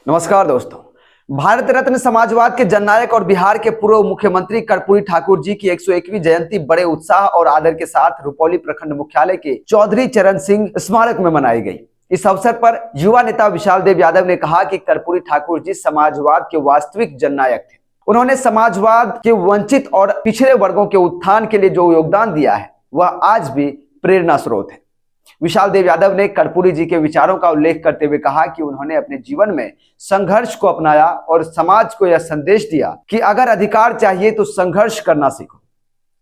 नमस्कार दोस्तों। भारत रत्न समाजवाद के जननायक और बिहार के पूर्व मुख्यमंत्री कर्पूरी ठाकुर जी की 101वीं जयंती बड़े उत्साह और आदर के साथ रुपौली प्रखंड मुख्यालय के चौधरी चरण सिंह स्मारक में मनाई गई। इस अवसर पर युवा नेता विशाल देव यादव ने कहा कि कर्पूरी ठाकुर जी समाजवाद के वास्तविक जननायक थे। उन्होंने समाजवाद के वंचित और पिछड़े वर्गों के उत्थान के लिए जो योगदान दिया है वह आज भी प्रेरणा स्रोत है। विशाल देव यादव ने कर्पूरी जी के विचारों का उल्लेख करते हुए कहा कि उन्होंने अपने जीवन में संघर्ष को अपनाया और समाज को यह संदेश दिया कि अगर अधिकार चाहिए तो संघर्ष करना सीखो,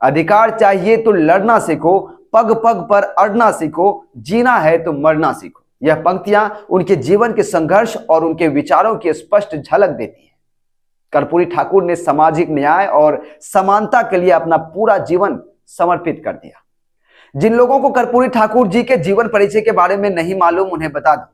अधिकार चाहिए तो लड़ना सीखो, पग पग पर अड़ना सीखो, जीना है तो मरना सीखो। यह पंक्तियां उनके जीवन के संघर्ष और उनके विचारों की स्पष्ट झलक देती है। कर्पूरी ठाकुर ने सामाजिक न्याय और समानता के लिए अपना पूरा जीवन समर्पित कर दिया। जिन लोगों को कर्पूरी ठाकुर जी के जीवन परिचय के बारे में नहीं मालूम, उन्हें बता दूं,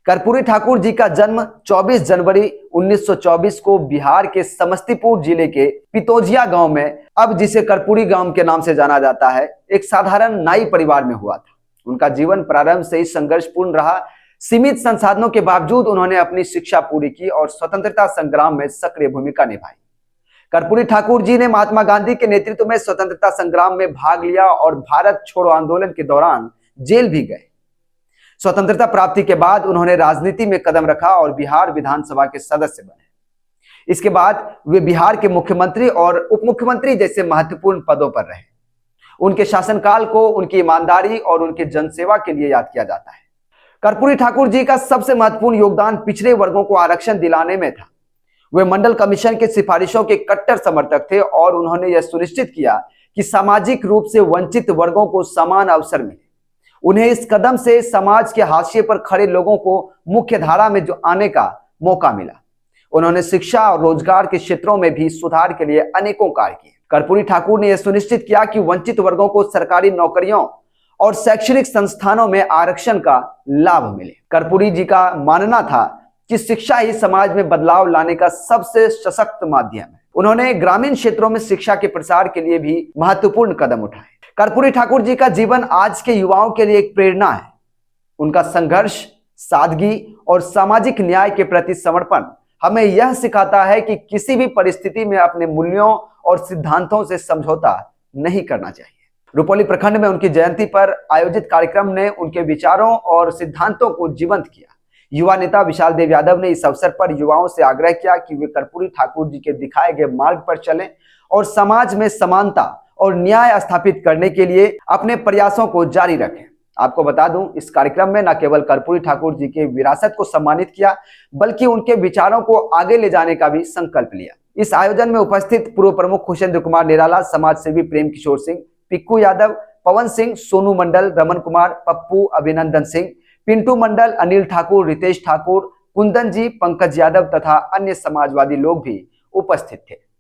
कर्पूरी ठाकुर जी का जन्म 24 जनवरी 1924 को बिहार के समस्तीपुर जिले के पितोजिया गांव में, अब जिसे कर्पूरी गांव के नाम से जाना जाता है, एक साधारण नाई परिवार में हुआ था। उनका जीवन प्रारंभ से ही संघर्षपूर्ण रहा। सीमित संसाधनों के बावजूद उन्होंने अपनी शिक्षा पूरी की और स्वतंत्रता संग्राम में सक्रिय भूमिका निभाई। कर्पूरी ठाकुर जी ने महात्मा गांधी के नेतृत्व में स्वतंत्रता संग्राम में भाग लिया और भारत छोड़ो आंदोलन के दौरान जेल भी गए। स्वतंत्रता प्राप्ति के बाद उन्होंने राजनीति में कदम रखा और बिहार विधानसभा के सदस्य बने। इसके बाद वे बिहार के मुख्यमंत्री और उप मुख्यमंत्री जैसे महत्वपूर्ण पदों पर रहे। उनके शासनकाल को उनकी ईमानदारी और उनके जनसेवा के लिए याद किया जाता है। कर्पूरी ठाकुर जी का सबसे महत्वपूर्ण योगदान पिछड़े वर्गों को आरक्षण दिलाने में था। वे मंडल कमीशन के सिफारिशों के कट्टर समर्थक थे और उन्होंने यह सुनिश्चित किया कि सामाजिक रूप से वंचित वर्गों को समान अवसर मिले। उन्हें इस कदम से समाज के हाशिए पर खड़े लोगों को मुख्य धारा में जो आने का मौका मिला। उन्होंने शिक्षा और रोजगार के क्षेत्रों में भी सुधार के लिए अनेकों कार्य किए। कर्पूरी ठाकुर ने यह सुनिश्चित किया कि वंचित वर्गों को सरकारी नौकरियों और शैक्षणिक संस्थानों में आरक्षण का लाभ मिले। कर्पूरी जी का मानना था कि शिक्षा ही समाज में बदलाव लाने का सबसे सशक्त माध्यम है। उन्होंने ग्रामीण क्षेत्रों में शिक्षा के प्रसार के लिए भी महत्वपूर्ण कदम उठाए। कर्पूरी ठाकुर जी का जीवन आज के युवाओं के लिए एक प्रेरणा है। उनका संघर्ष, सादगी और सामाजिक न्याय के प्रति समर्पण हमें यह सिखाता है कि किसी भी परिस्थिति में अपने मूल्यों और सिद्धांतों से समझौता नहीं करना चाहिए। रुपौली प्रखंड में उनकी जयंती पर आयोजित कार्यक्रम ने उनके विचारों और सिद्धांतों को जीवंत किया। युवा नेता विशाल देव यादव ने इस अवसर पर युवाओं से आग्रह किया कि वे कर्पूरी ठाकुर जी के दिखाए गए मार्ग पर चलें और समाज में समानता और न्याय स्थापित करने के लिए अपने प्रयासों को जारी रखें। आपको बता दूं, इस कार्यक्रम में न केवल कर्पूरी ठाकुर जी के विरासत को सम्मानित किया, बल्कि उनके विचारों को आगे ले जाने का भी संकल्प लिया। इस आयोजन में उपस्थित पूर्व प्रमुख खुशेंद्र कुमार निराला, समाज सेवी प्रेम किशोर सिंह, पिक्कू यादव, पवन सिंह, सोनू मंडल, रमन कुमार, पप्पू, अभिनंदन सिंह, पिंटू मंडल, अनिल ठाकुर, रितेश ठाकुर, कुंदन जी, पंकज यादव तथा अन्य समाजवादी लोग भी उपस्थित थे।